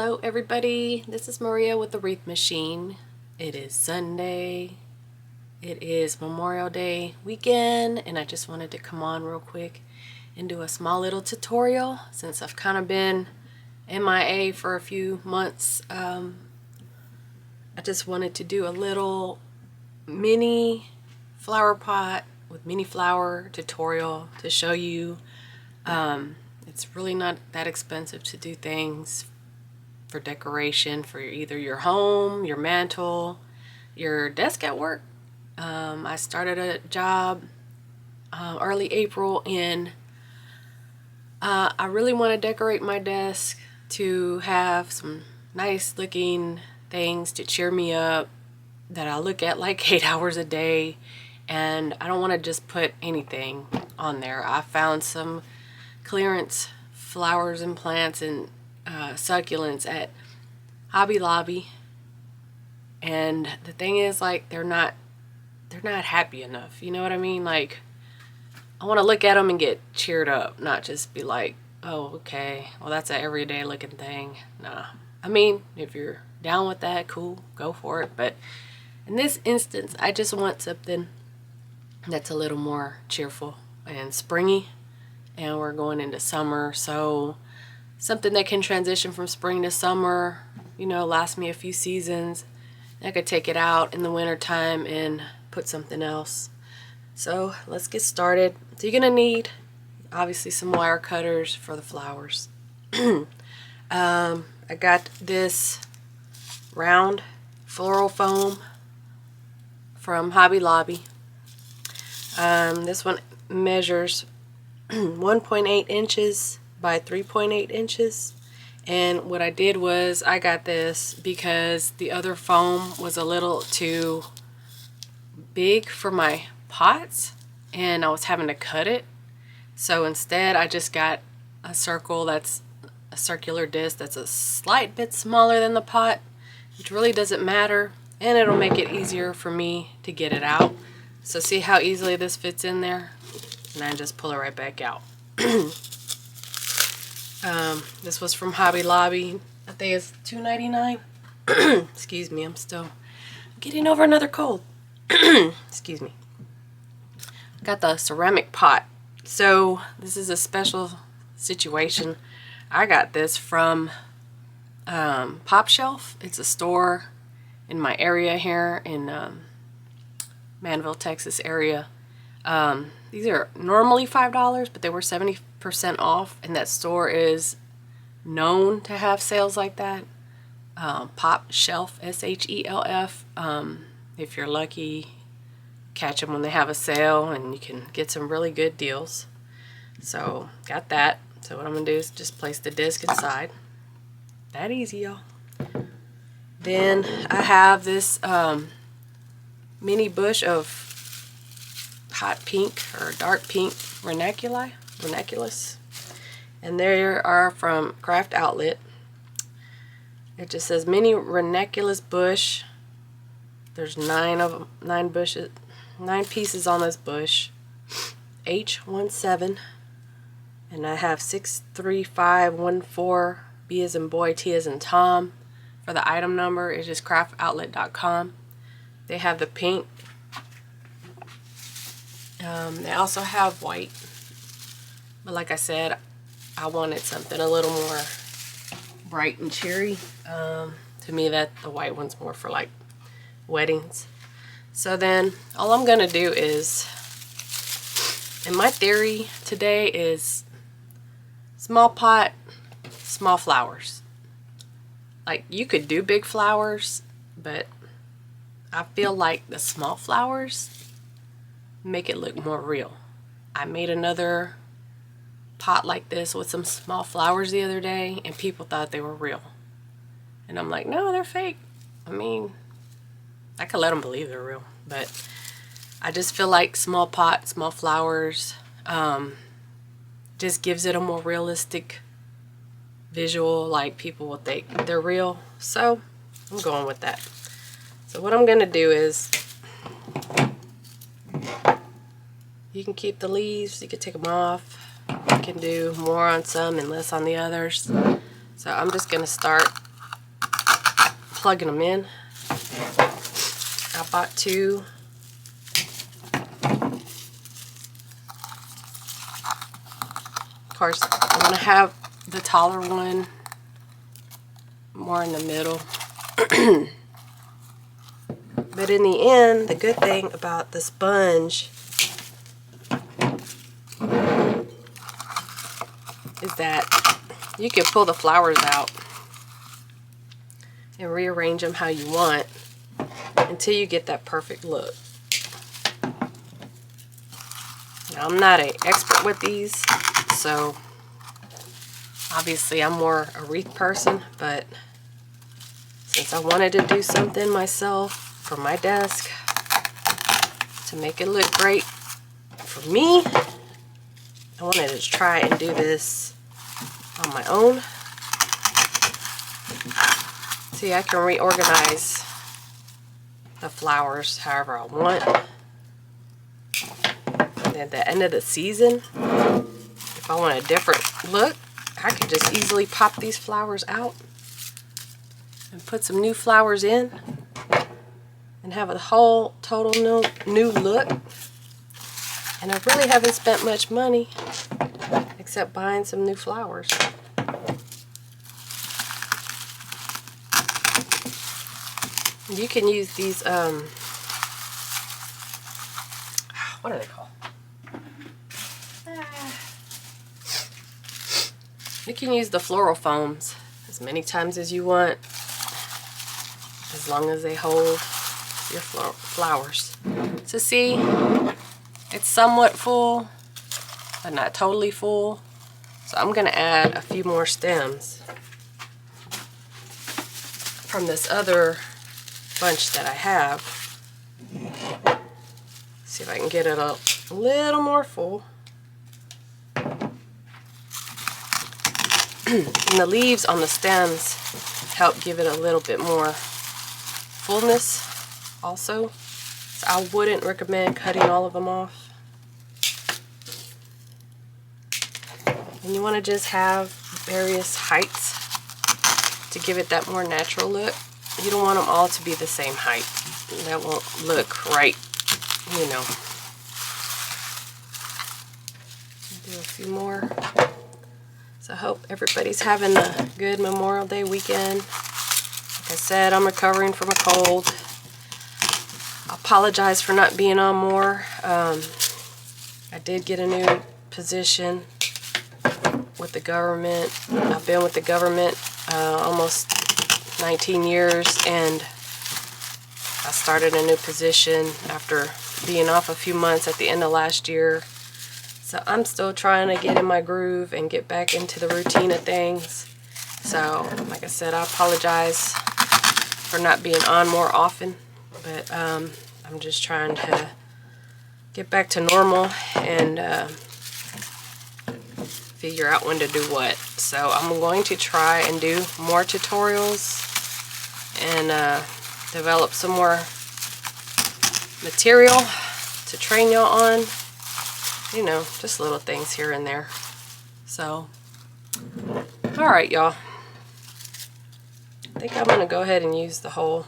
Hello everybody, this is Maria with the Wreath Meshine. It is Sunday. It is Memorial Day weekend, and I just wanted to come on real quick and do a small little tutorial since I've kind of been MIA for a few months. I just wanted to do a little mini flower pot with mini flower tutorial to show you. It's really not that expensive to do things for decoration for either your home, your mantle, your desk at work. I started a job early April, and I really want to decorate my desk to have some nice looking things to cheer me up that I look at like 8 hours a day, and I don't want to just put anything on there. I found some clearance flowers and plants and succulents at Hobby Lobby, and the thing is, like, they're not happy enough, you know what I mean? Like, I want to look at them and get cheered up, not just be like, oh, okay, well, that's an everyday looking thing. Nah, I mean, if you're down with that, cool, go for it. But in this instance, I just want something that's a little more cheerful and springy, and we're going into summer, so something that can transition from spring to summer, you know, last me a few seasons. I could take it out in the winter time and put something else. So let's get started. So you're gonna need obviously some wire cutters for the flowers. I got this round floral foam from Hobby Lobby. This one measures 1.8 inches by 3.8 inches, and what I did was I got this because the other foam was a little too big for my pots and I was having to cut it. So instead I just got a circle that's a circular disc that's a slight bit smaller than the pot, which really doesn't matter, and it'll make it easier for me to get it out. So see how easily this fits in there, and I just pull it right back out. This was from Hobby Lobby. I think it's $2.99. Excuse me, I'm still getting over another cold. Excuse me. Got the ceramic pot. So this is a special situation. I got this from Pop Shelf. It's a store in my area here in Manville, Texas area. These are normally $5, but they were 70% off, and that store is known to have sales like that. Pop Shelf, S-H-E-L-F. If you're lucky, catch them when they have a sale, and you can get some really good deals. So got that. So what I'm gonna do is just place the disc inside. That easy, y'all. Then I have this mini bush of hot pink or dark pink ranunculus, and they are from Craft Outlet. It just says mini ranunculus bush. There's 9 pieces on this bush, H17, and I have 63514, B as in boy, T as in Tom. For the item number, it's just craftoutlet.com. They have the pink. They also have white, but like I said, I wanted something a little more bright and cheery. To me, that the white one's more for like weddings. So then all I'm gonna do is, and my theory today is small pot, small flowers. Like, you could do big flowers, but I feel like the small flowers make it look more real. I made another pot like this with some small flowers the other day, and people thought they were real. And I'm like, no, they're fake. I mean, I could let them believe they're real, but I just feel like small pot, small flowers, just gives it a more realistic visual, like people will think they're real. So I'm going with that. So what I'm gonna do is, you can keep the leaves, you can take them off, you can do more on some and less on the others. So I'm just gonna start plugging them in. I bought 2. Of course, I'm going to have the taller one more in the middle. But in the end, the good thing about the sponge is that you can pull the flowers out and rearrange them how you want until you get that perfect look. Now, I'm not an expert with these, so obviously I'm more a wreath person, but since I wanted to do something myself for my desk to make it look great for me, I wanted to try and do this on my own. See, I can reorganize the flowers however I want. And at the end of the season, if I want a different look, I could just easily pop these flowers out and put some new flowers in and have a whole total new look. And I really haven't spent much money except buying some new flowers. You can use these, what are they called? You can use the floral foams as many times as you want, as long as they hold your flowers. So see, it's somewhat full, but not totally full. So I'm going to add a few more stems from this other bunch that I have. See if I can get it a little more full. And the leaves on the stems help give it a little bit more fullness also. So I wouldn't recommend cutting all of them off. And you want to just have various heights to give it that more natural look. You don't want them all to be the same height. That won't look right, you know. Do a few more. So I hope everybody's having a good Memorial Day weekend. Like I said, I'm recovering from a cold. I apologize for not being on more. I did get a new position with the government. I've been with the government almost 19 years, and I started a new position after being off a few months at the end of last year. So I'm still trying to get in my groove and get back into the routine of things. So, like I said, I apologize for not being on more often, but I'm just trying to get back to normal and figure out when to do what. So I'm going to try and do more tutorials and develop some more material to train y'all on. You know, just little things here and there. So, alright y'all. I think I'm going to go ahead and use the whole,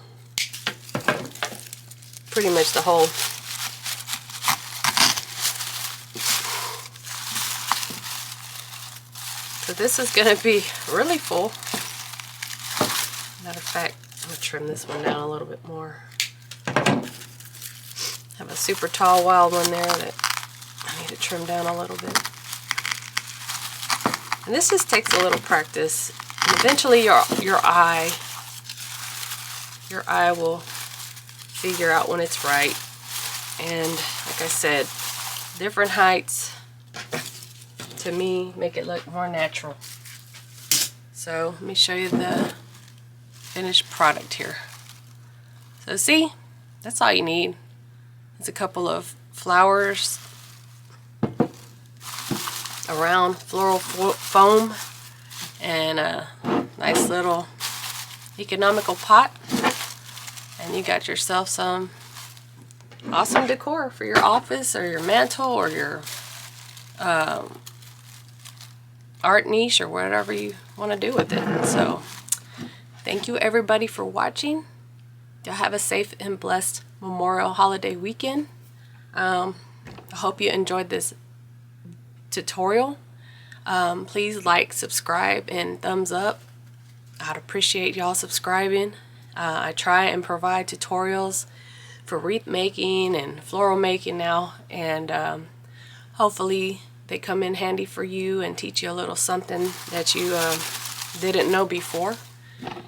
pretty much the whole. So this is going to be really full. Matter of fact, I'm going to trim this one down a little bit more. Have a super tall wild one there that I need to trim down a little bit. And this just takes a little practice. And eventually your eye will figure out when it's right. And like I said, different heights to me make it look more natural. So let me show you the finished product here. So see, that's all you need. It's a couple of flowers around floral foam and a nice little economical pot, and you got yourself some awesome decor for your office or your mantle or your art niche or whatever you want to do with it. So thank you everybody for watching. Y'all have a safe and blessed Memorial holiday weekend. I hope you enjoyed this tutorial. Please like, subscribe, and thumbs up. I'd appreciate y'all subscribing. I try and provide tutorials for wreath making and floral making now, and hopefully they come in handy for you and teach you a little something that you didn't know before.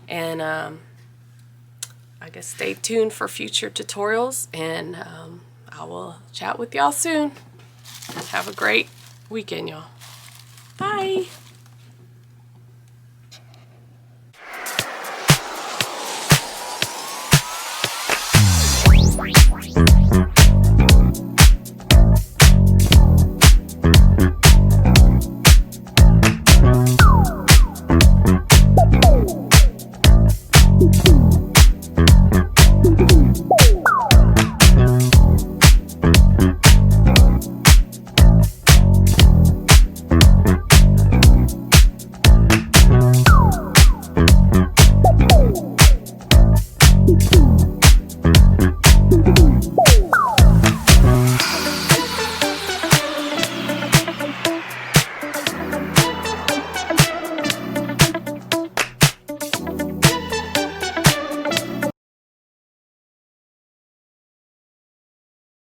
And I guess stay tuned for future tutorials, and I will chat with y'all soon. Have a great weekend, y'all. Bye.